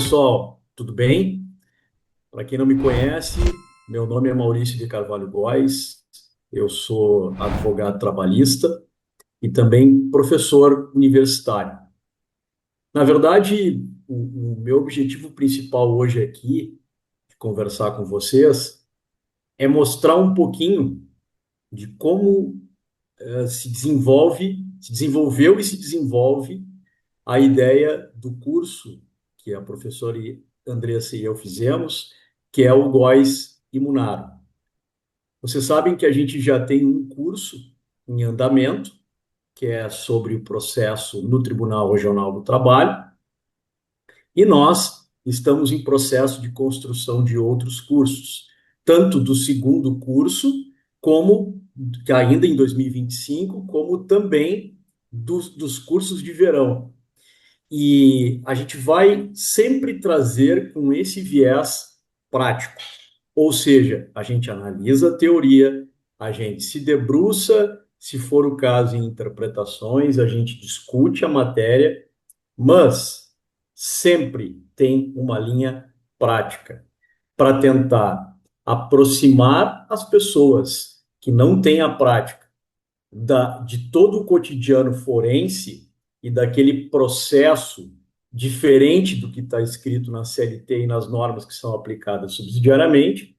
pessoal, tudo bem? Para quem não me conhece, meu nome é Maurício de Carvalho Góes, eu sou advogado trabalhista e também professor universitário. Na verdade, o meu objetivo principal hoje aqui, de conversar com vocês, é mostrar um pouquinho de como se desenvolveu e se desenvolve a ideia do curso que a professora Andressa e eu fizemos, que é o Góes e Munaro. Vocês sabem que a gente já tem um curso em andamento, que é sobre o processo no Tribunal Regional do Trabalho, e nós estamos em processo de construção de outros cursos, tanto do segundo curso, como que ainda em 2025, como também dos cursos de verão. E a gente vai sempre trazer com esse viés prático. Ou seja, a gente analisa a teoria, a gente se debruça, se for o caso, em interpretações, a gente discute a matéria, mas sempre tem uma linha prática para tentar aproximar as pessoas que não têm a prática de todo o cotidiano forense e daquele processo diferente do que está escrito na CLT e nas normas que são aplicadas subsidiariamente,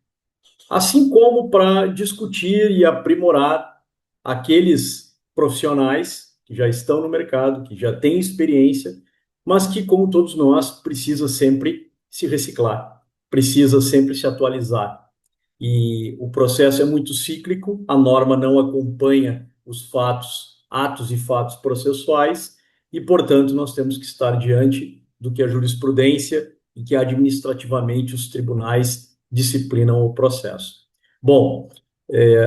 assim como para discutir e aprimorar aqueles profissionais que já estão no mercado, que já têm experiência, mas que, como todos nós, precisa sempre se reciclar, precisa sempre se atualizar. E o processo é muito cíclico, a norma não acompanha os fatos, atos e fatos processuais, e, portanto, nós temos que estar diante do que a jurisprudência e que administrativamente os tribunais disciplinam o processo. Bom,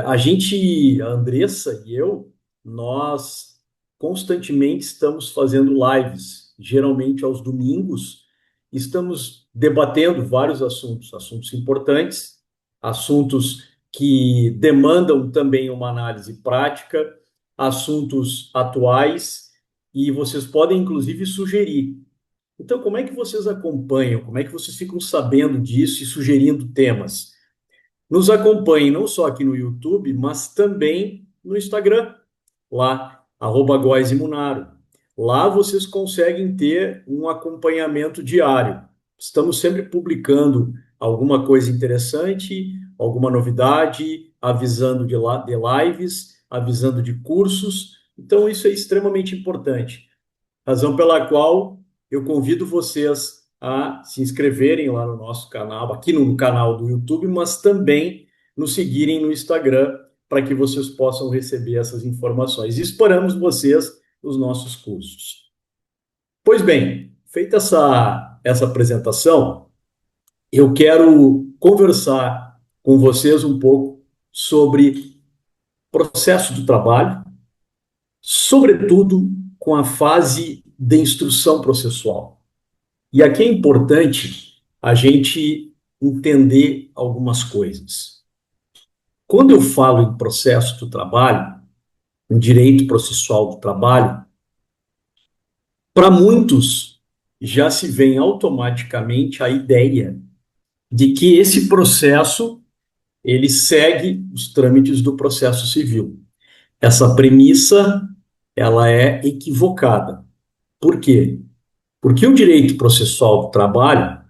a Andressa e eu, nós constantemente estamos fazendo lives, geralmente aos domingos, estamos debatendo vários assuntos, assuntos importantes, assuntos que demandam também uma análise prática, assuntos atuais, e vocês podem, inclusive, sugerir. Então, como é que vocês acompanham? Como é que vocês ficam sabendo disso e sugerindo temas? Nos acompanhem não só aqui no YouTube, mas também no Instagram, lá, @GóesEMunaro. Lá vocês conseguem ter um acompanhamento diário. Estamos sempre publicando alguma coisa interessante, alguma novidade, avisando de lives, avisando de cursos. Então, isso é extremamente importante. Razão pela qual eu convido vocês a se inscreverem lá no nosso canal, aqui no canal do YouTube, mas também nos seguirem no Instagram, para que vocês possam receber essas informações. E esperamos vocês nos nossos cursos. Pois bem, feita essa apresentação, eu quero conversar com vocês um pouco sobre processo do trabalho, sobretudo com a fase de instrução processual. E aqui é importante a gente entender algumas coisas. Quando eu falo em processo do trabalho, em direito processual do trabalho, para muitos já se vem automaticamente a ideia de que esse processo ele segue os trâmites do processo civil. Essa premissa ela é equivocada. Por quê? Porque o direito processual do trabalho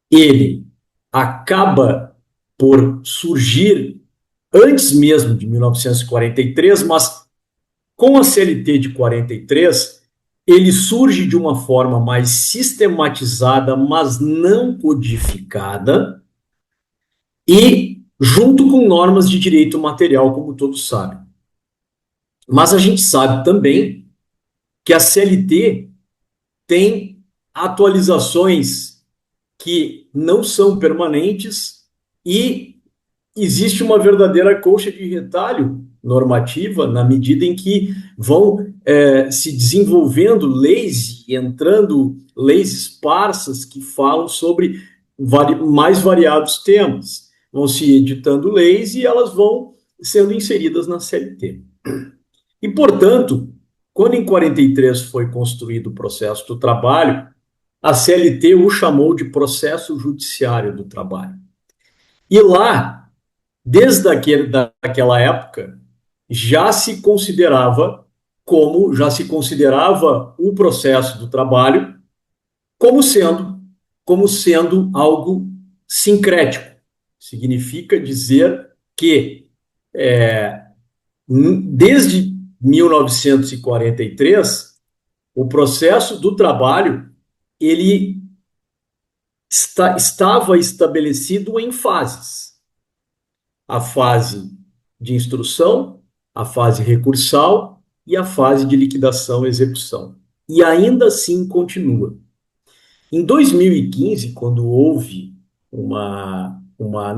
ele acaba por surgir antes mesmo de 1943, mas com a CLT de 43, ele surge de uma forma mais sistematizada, mas não codificada, e junto com normas de direito material, como todos sabem. Mas a gente sabe também que a CLT tem atualizações que não são permanentes e existe uma verdadeira colcha de retalho normativa na medida em que vão se desenvolvendo leis e entrando leis esparsas que falam sobre mais variados temas. Vão se editando leis e elas vão sendo inseridas na CLT. E, portanto, quando em 43 foi construído o processo do trabalho, a CLT o chamou de processo judiciário do trabalho. E lá, desde daquela época, já se considerava o processo do trabalho como sendo, como sendo algo sincrético. Significa dizer que, desde 1943, o processo do trabalho ele estava estabelecido em fases. A fase de instrução, a fase recursal e a fase de liquidação e execução. E ainda assim continua. Em 2015, quando houve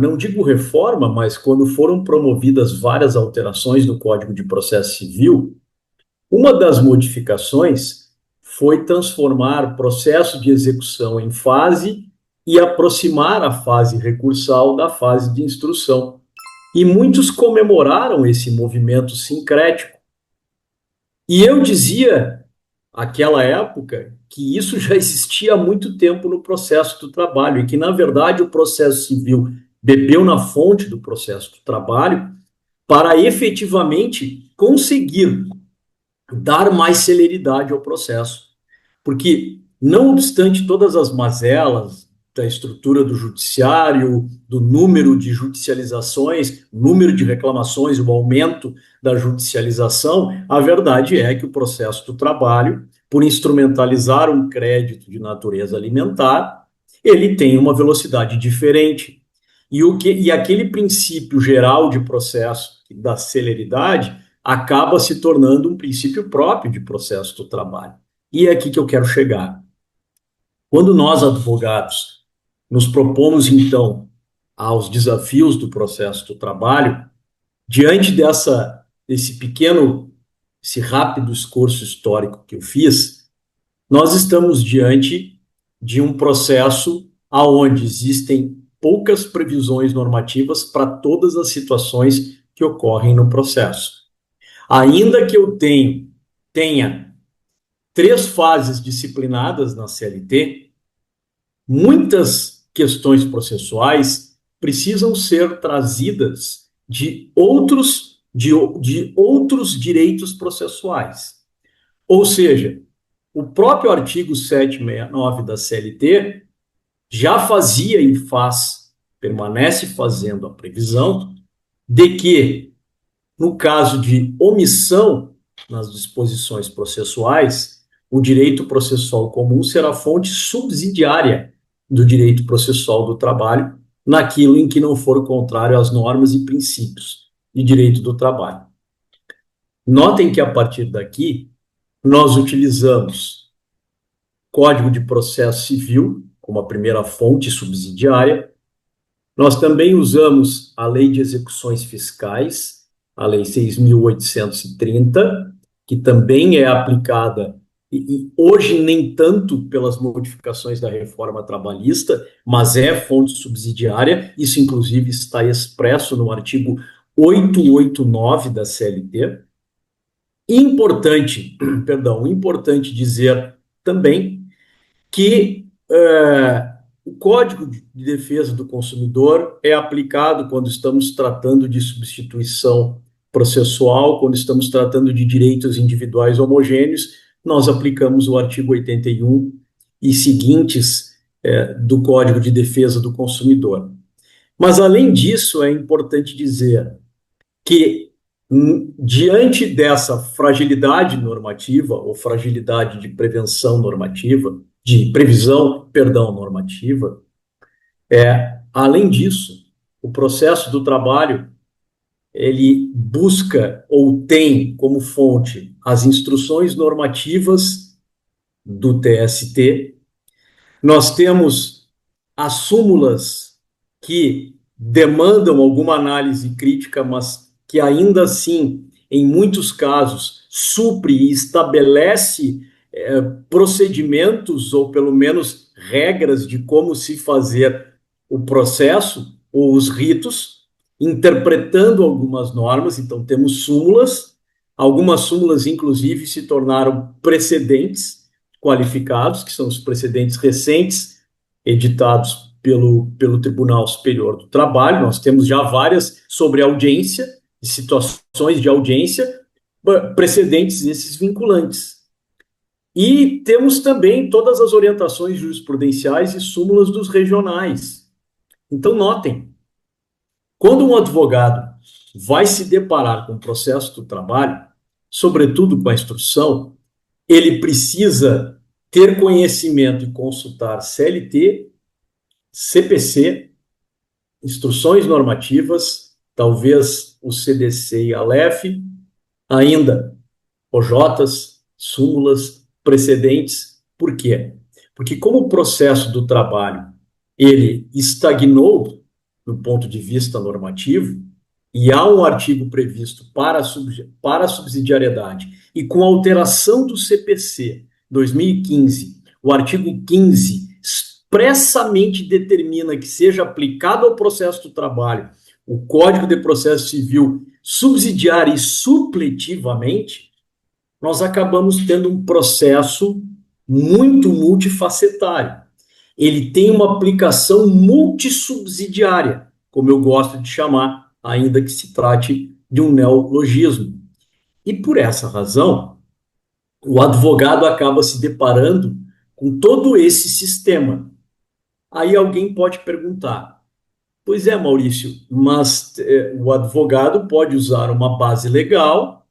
não digo reforma, mas quando foram promovidas várias alterações no Código de Processo Civil, uma das modificações foi transformar o processo de execução em fase e aproximar a fase recursal da fase de instrução. E muitos comemoraram esse movimento sincrético. E eu dizia, naquela época, que isso já existia há muito tempo no processo do trabalho e que, na verdade, o processo civil bebeu na fonte do processo do trabalho para efetivamente conseguir dar mais celeridade ao processo. Porque, não obstante todas as mazelas da estrutura do judiciário, do número de judicializações, número de reclamações, o aumento da judicialização, a verdade é que o processo do trabalho, por instrumentalizar um crédito de natureza alimentar, ele tem uma velocidade diferente. E aquele princípio geral de processo da celeridade acaba se tornando um princípio próprio de processo do trabalho. E é aqui que eu quero chegar. Quando nós, advogados, nos propomos, então, aos desafios do processo do trabalho, diante esse rápido esforço histórico que eu fiz, nós estamos diante de um processo onde existem poucas previsões normativas para todas as situações que ocorrem no processo. Ainda que eu tenha 3 fases disciplinadas na CLT, muitas questões processuais precisam ser trazidas de outros direitos processuais. Ou seja, o próprio artigo 769 da CLT já fazia e permanece fazendo a previsão de que, no caso de omissão nas disposições processuais, o direito processual comum será fonte subsidiária do direito processual do trabalho, naquilo em que não for contrário às normas e princípios de direito do trabalho. Notem que, a partir daqui, nós utilizamos Código de Processo Civil como a primeira fonte subsidiária. Nós também usamos a Lei de Execuções Fiscais, a Lei 6.830, que também é aplicada, e hoje nem tanto pelas modificações da reforma trabalhista, mas é fonte subsidiária. Isso, inclusive, está expresso no artigo 889 da CLT. Importante dizer também que o Código de Defesa do Consumidor é aplicado quando estamos tratando de substituição processual, quando estamos tratando de direitos individuais homogêneos, nós aplicamos o artigo 81 e seguintes do Código de Defesa do Consumidor. Mas, além disso, é importante dizer que, diante dessa fragilidade normativa, ou fragilidade de previsão normativa, além disso, o processo do trabalho, ele busca ou tem como fonte as instruções normativas do TST. Nós temos as súmulas que demandam alguma análise crítica, mas que ainda assim, em muitos casos, supre e estabelece procedimentos ou pelo menos regras de como se fazer o processo ou os ritos, interpretando algumas normas. Então temos súmulas, algumas súmulas inclusive se tornaram precedentes, qualificados, que são os precedentes recentes editados pelo Tribunal Superior do Trabalho. Nós temos já várias sobre audiência, situações de audiência, precedentes esses vinculantes. E temos também todas as orientações jurisprudenciais e súmulas dos regionais. Então, notem, quando um advogado vai se deparar com o processo do trabalho, sobretudo com a instrução, ele precisa ter conhecimento e consultar CLT, CPC, instruções normativas, talvez o CDC e a LEF, ainda OJs, súmulas, precedentes. Por quê? Porque como o processo do trabalho ele estagnou do ponto de vista normativo, e há um artigo previsto para a subsidiariedade, e com a alteração do CPC 2015, o artigo 15 expressamente determina que seja aplicado ao processo do trabalho o Código de Processo Civil subsidiário e supletivamente, nós acabamos tendo um processo muito multifacetário. Ele tem uma aplicação multissubsidiária, como eu gosto de chamar, ainda que se trate de um neologismo. E por essa razão, o advogado acaba se deparando com todo esse sistema. Aí alguém pode perguntar, pois é, Maurício, mas o advogado pode usar uma base legal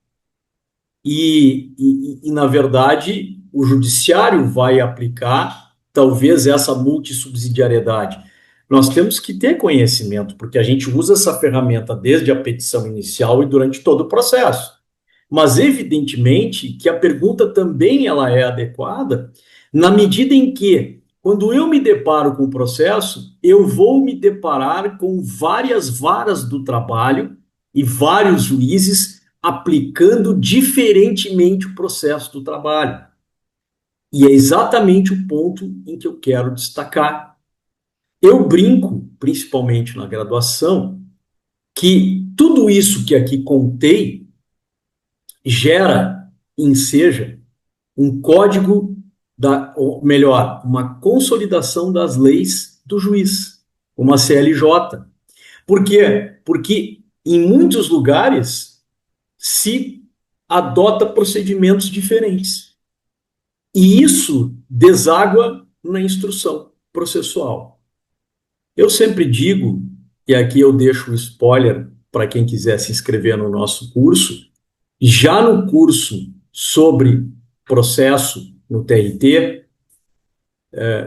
na verdade, o judiciário vai aplicar talvez essa multissubsidiariedade. Nós temos que ter conhecimento, porque a gente usa essa ferramenta desde a petição inicial e durante todo o processo. Mas, evidentemente, que a pergunta também ela é adequada na medida em que, quando eu me deparo com o processo, eu vou me deparar com várias varas do trabalho e vários juízes aplicando diferentemente o processo do trabalho. E é exatamente o ponto em que eu quero destacar. Eu brinco, principalmente na graduação, que tudo isso que aqui contei gera, enseja, um código, ou melhor, uma consolidação das leis do juiz, uma CLJ. Por quê? Porque em muitos lugares se adota procedimentos diferentes. E isso deságua na instrução processual. Eu sempre digo, e aqui eu deixo o spoiler para quem quiser se inscrever no nosso curso, já no curso sobre processo no TRT,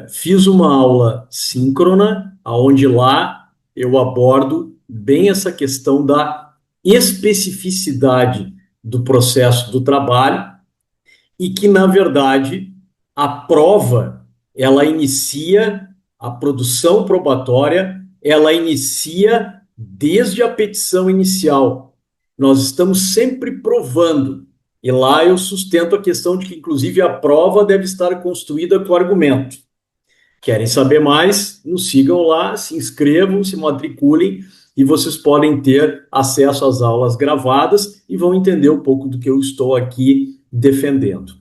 fiz uma aula síncrona, onde lá eu abordo bem essa questão da especificidade do processo do trabalho e que, na verdade, a prova, ela inicia, a produção probatória, ela inicia desde a petição inicial. Nós estamos sempre provando, e lá eu sustento a questão de que, inclusive, a prova deve estar construída com argumento. Querem saber mais? Nos sigam lá, se inscrevam, se matriculem, e vocês podem ter acesso às aulas gravadas e vão entender um pouco do que eu estou aqui defendendo.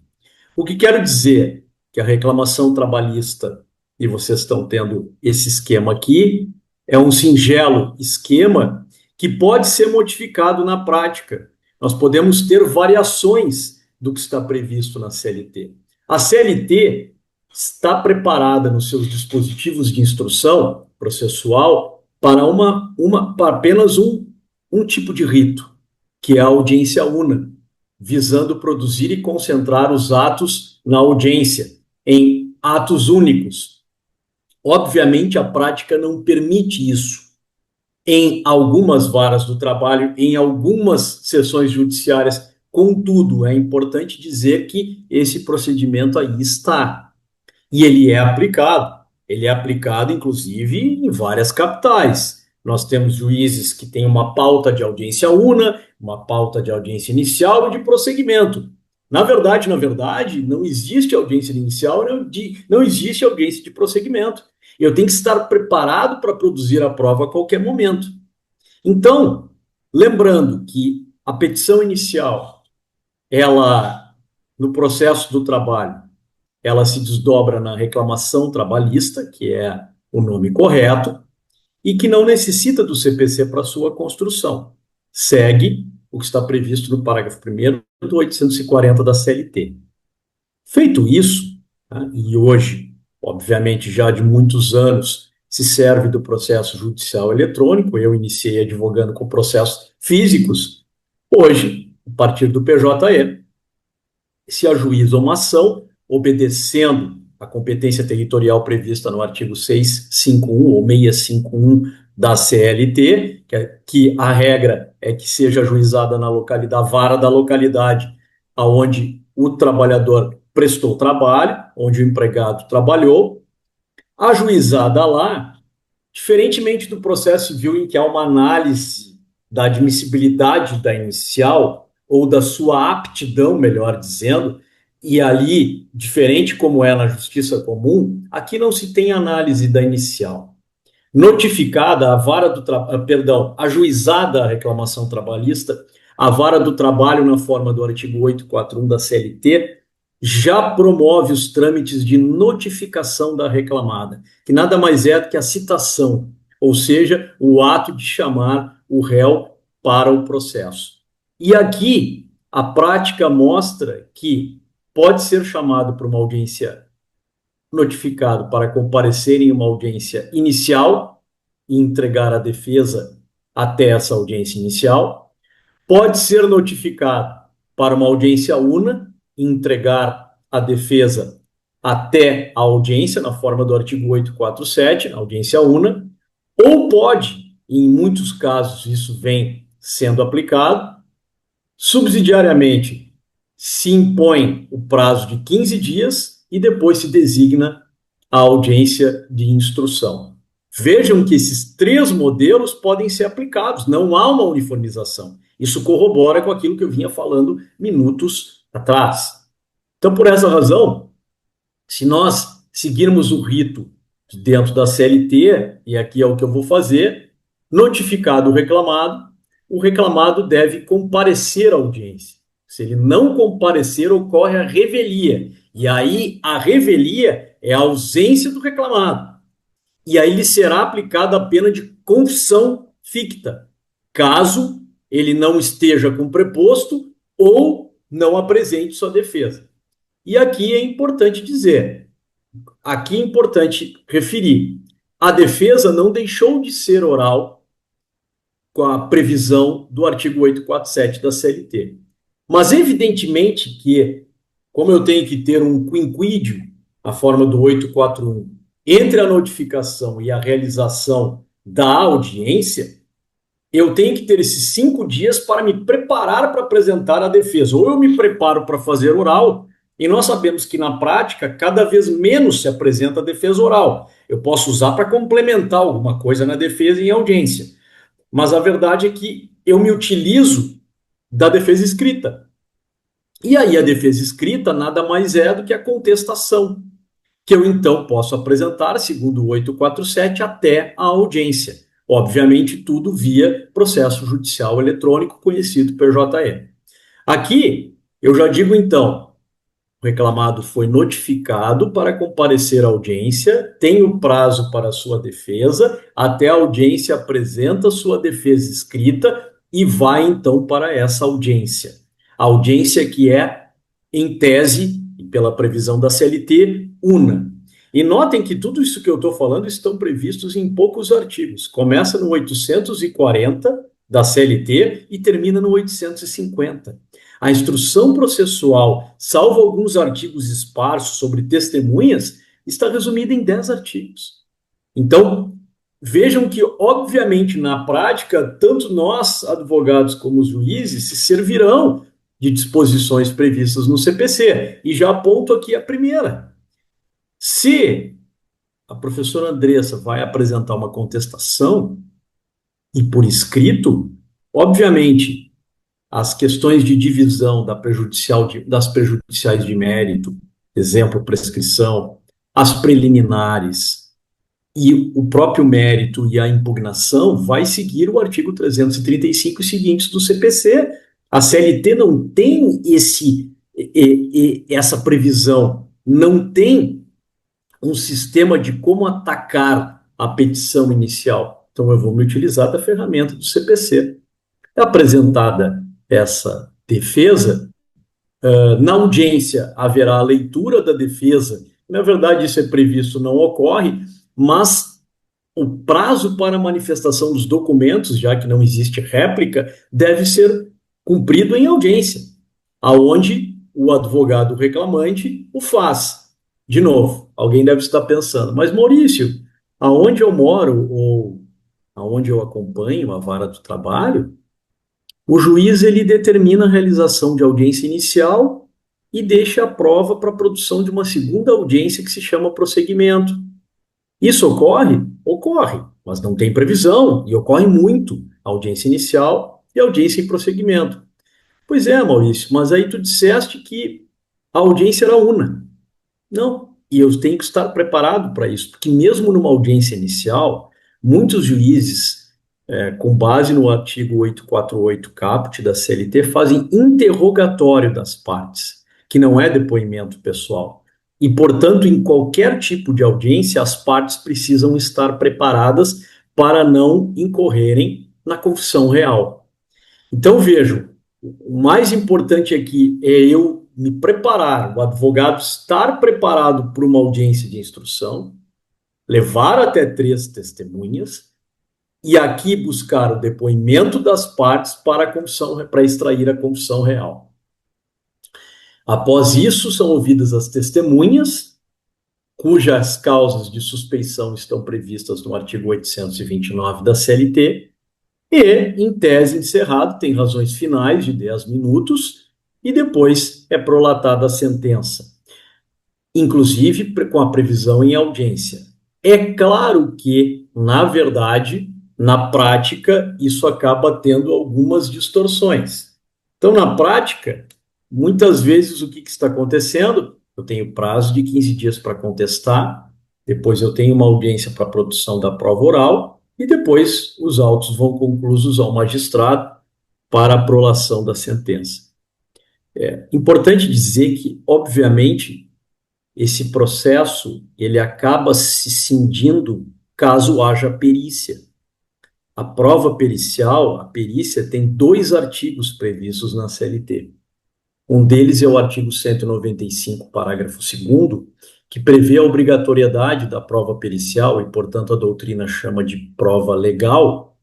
O que quero dizer? Que a reclamação trabalhista, e vocês estão tendo esse esquema aqui, é um singelo esquema que pode ser modificado na prática. Nós podemos ter variações do que está previsto na CLT. A CLT está preparada nos seus dispositivos de instrução processual para apenas um tipo de rito, que é a audiência una, visando produzir e concentrar os atos na audiência, em atos únicos. Obviamente, a prática não permite isso. Em algumas varas do trabalho, em algumas sessões judiciárias, contudo, é importante dizer que esse procedimento aí está. E ele é aplicado. Ele é aplicado, inclusive, em várias capitais. Nós temos juízes que têm uma pauta de audiência una, uma pauta de audiência inicial e de prosseguimento. Na verdade, não existe audiência inicial, não existe audiência de prosseguimento. Eu tenho que estar preparado para produzir a prova a qualquer momento. Então, lembrando que a petição inicial, ela, no processo do trabalho, ela se desdobra na reclamação trabalhista, que é o nome correto, e que não necessita do CPC para sua construção. Segue o que está previsto no parágrafo 1º do 840 da CLT. Feito isso, tá, e hoje, obviamente, já de muitos anos, se serve do processo judicial eletrônico, eu iniciei advogando com processos físicos, hoje, a partir do PJE, se ajuiza uma ação obedecendo a competência territorial prevista no artigo 651 ou 651 da CLT, que a regra é que seja ajuizada na localidade, vara da localidade aonde o trabalhador prestou trabalho, onde o empregado trabalhou, ajuizada lá, diferentemente do processo civil em que há uma análise da admissibilidade da inicial ou da sua aptidão, melhor dizendo, e ali, diferente como é na justiça comum, aqui não se tem análise da inicial. Notificada a vara do ajuizada a reclamação trabalhista, a vara do trabalho na forma do artigo 841 da CLT já promove os trâmites de notificação da reclamada, que nada mais é do que a citação, ou seja, o ato de chamar o réu para o processo. E aqui a prática mostra que pode ser chamado para uma audiência, notificado para comparecer em uma audiência inicial e entregar a defesa até essa audiência inicial, pode ser notificado para uma audiência una e entregar a defesa até a audiência, na forma do artigo 847, na audiência una, ou pode, e em muitos casos isso vem sendo aplicado, subsidiariamente se impõe o prazo de 15 dias e depois se designa a audiência de instrução. Vejam que esses três modelos podem ser aplicados, não há uma uniformização. Isso corrobora com aquilo que eu vinha falando minutos atrás. Então, por essa razão, se nós seguirmos o rito dentro da CLT, e aqui é o que eu vou fazer, notificado o reclamado deve comparecer à audiência. Se ele não comparecer, ocorre a revelia. E aí, a revelia é a ausência do reclamado. E aí lhe será aplicada a pena de confissão ficta, caso ele não esteja com preposto ou não apresente sua defesa. E aqui é importante dizer, aqui é importante referir, a defesa não deixou de ser oral com a previsão do artigo 847 da CLT. Mas evidentemente que, como eu tenho que ter um quinquídio, a forma do 841, entre a notificação e a realização da audiência, eu tenho que ter esses 5 dias para me preparar para apresentar a defesa. Ou eu me preparo para fazer oral, e nós sabemos que na prática cada vez menos se apresenta a defesa oral. Eu posso usar para complementar alguma coisa na defesa em audiência. Mas a verdade é que eu me utilizo da defesa escrita. E aí a defesa escrita nada mais é do que a contestação, que eu então posso apresentar, segundo o 847, até a audiência. Obviamente, tudo via processo judicial eletrônico, conhecido PJE. Aqui, eu já digo então, o reclamado foi notificado para comparecer à audiência, tem o prazo para sua defesa, até a audiência apresenta sua defesa escrita e vai então para essa audiência. A audiência que é, em tese, e pela previsão da CLT, una. E notem que tudo isso que eu estou falando estão previstos em poucos artigos. Começa no 840 da CLT e termina no 850. A instrução processual, salvo alguns artigos esparsos sobre testemunhas, está resumida em 10 artigos. Então, vejam que, obviamente, na prática, tanto nós, advogados, como os juízes, se servirão de disposições previstas no CPC. E já aponto aqui a primeira. Se a professora Andressa vai apresentar uma contestação, e por escrito, obviamente, as questões de divisão das prejudiciais de mérito, exemplo, prescrição, as preliminares e o próprio mérito e a impugnação vai seguir o artigo 335 e seguintes do CPC. A CLT não tem essa previsão não tem um sistema de como atacar a petição inicial. Então, eu vou me utilizar da ferramenta do CPC. É apresentada essa defesa, na audiência haverá a leitura da defesa. Na verdade, isso é previsto, não ocorre, mas o prazo para a manifestação dos documentos, já que não existe réplica, deve ser cumprido em audiência, aonde o advogado reclamante o faz. De novo, alguém deve estar pensando, mas Maurício, aonde eu moro ou aonde eu acompanho a vara do trabalho, o juiz ele determina a realização de audiência inicial e deixa a prova para a produção de uma segunda audiência que se chama prosseguimento. Isso ocorre? Ocorre, mas não tem previsão e ocorre muito a audiência inicial e a audiência em prosseguimento. Pois é, Maurício, mas aí tu disseste que a audiência era una. Não, e eu tenho que estar preparado para isso, porque mesmo numa audiência inicial, muitos juízes, com base no artigo 848 caput da CLT, fazem interrogatório das partes, que não é depoimento pessoal. E, portanto, em qualquer tipo de audiência, as partes precisam estar preparadas para não incorrerem na confissão real. Então, vejam, o mais importante aqui é eu me preparar, o advogado estar preparado para uma audiência de instrução, levar até 3 testemunhas e aqui buscar o depoimento das partes para a confissão, para extrair a confissão real. Após isso, são ouvidas as testemunhas, cujas causas de suspeição estão previstas no artigo 829 da CLT, e, em tese encerrado, tem razões finais de 10 minutos, e depois é prolatada a sentença, inclusive com a previsão em audiência. É claro que, na verdade, na prática, isso acaba tendo algumas distorções. Então, na prática, muitas vezes o que está acontecendo? Eu tenho prazo de 15 dias para contestar, depois eu tenho uma audiência para a produção da prova oral, e depois os autos vão conclusos ao magistrado para a prolação da sentença. É importante dizer que, obviamente, esse processo ele acaba se cindindo caso haja perícia. A prova pericial, a perícia, tem 2 artigos previstos na CLT. Um deles é o artigo 195, parágrafo 2º, que prevê a obrigatoriedade da prova pericial, e, portanto, a doutrina chama de prova legal,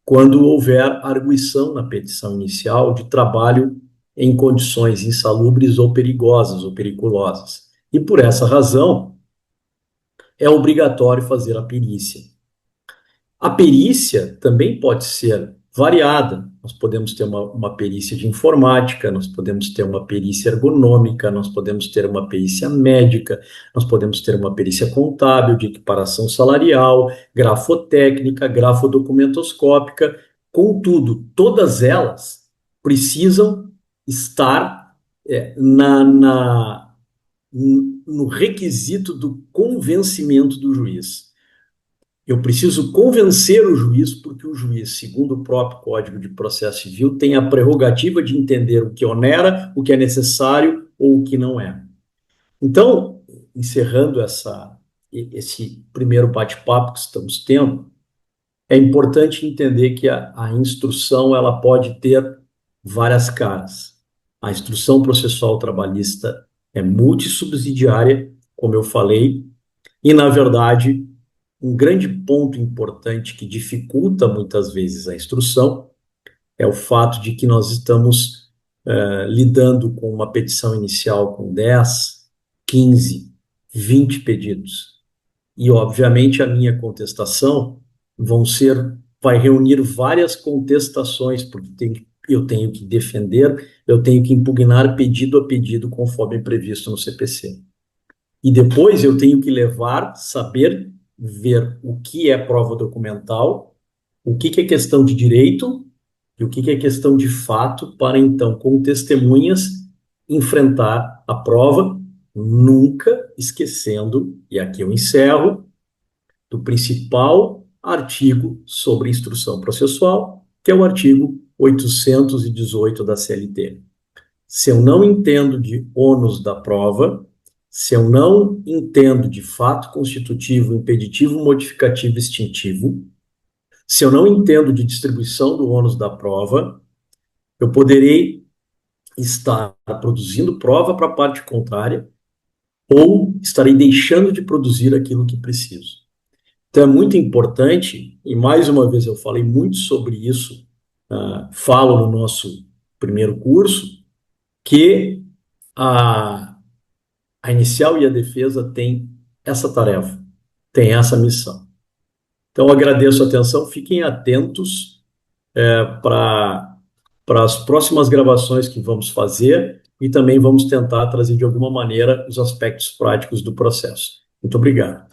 quando houver arguição na petição inicial de trabalho em condições insalubres ou perigosas ou periculosas. E, por essa razão, é obrigatório fazer a perícia. A perícia também pode ser variada. Nós podemos ter uma perícia de informática, nós podemos ter uma perícia ergonômica, nós podemos ter uma perícia médica, nós podemos ter uma perícia contábil, de equiparação salarial, grafotécnica, grafodocumentoscópica. Contudo, todas elas precisam estar no requisito do convencimento do juiz. Eu preciso convencer o juiz, porque o juiz, segundo o próprio Código de Processo Civil, tem a prerrogativa de entender o que onera, o que é necessário ou o que não é. Então, encerrando esse primeiro bate-papo que estamos tendo, é importante entender que a instrução ela pode ter várias caras. A instrução processual trabalhista é multissubsidiária, como eu falei, e, na verdade, um grande ponto importante que dificulta muitas vezes a instrução é o fato de que nós estamos lidando com uma petição inicial com 10, 15, 20 pedidos. E, obviamente, a minha contestação vai reunir várias contestações, porque eu tenho que defender, eu tenho que impugnar pedido a pedido conforme previsto no CPC. E depois eu tenho que saber ver o que é prova documental, o que é questão de direito e o que é questão de fato, para então, com testemunhas, enfrentar a prova, nunca esquecendo, e aqui eu encerro, do principal artigo sobre instrução processual, que é o artigo 818 da CLT. Se eu não entendo de ônus da prova, Se eu não entendo de fato constitutivo, impeditivo, modificativo, extintivo, se eu não entendo de distribuição do ônus da prova, eu poderei estar produzindo prova para a parte contrária ou estarei deixando de produzir aquilo que preciso. Então é muito importante, e mais uma vez eu falei muito sobre isso, falo no nosso primeiro curso, que a, a inicial e a defesa têm essa tarefa, têm essa missão. Então eu agradeço a atenção, fiquem atentos para as próximas gravações que vamos fazer e também vamos tentar trazer de alguma maneira os aspectos práticos do processo. Muito obrigado.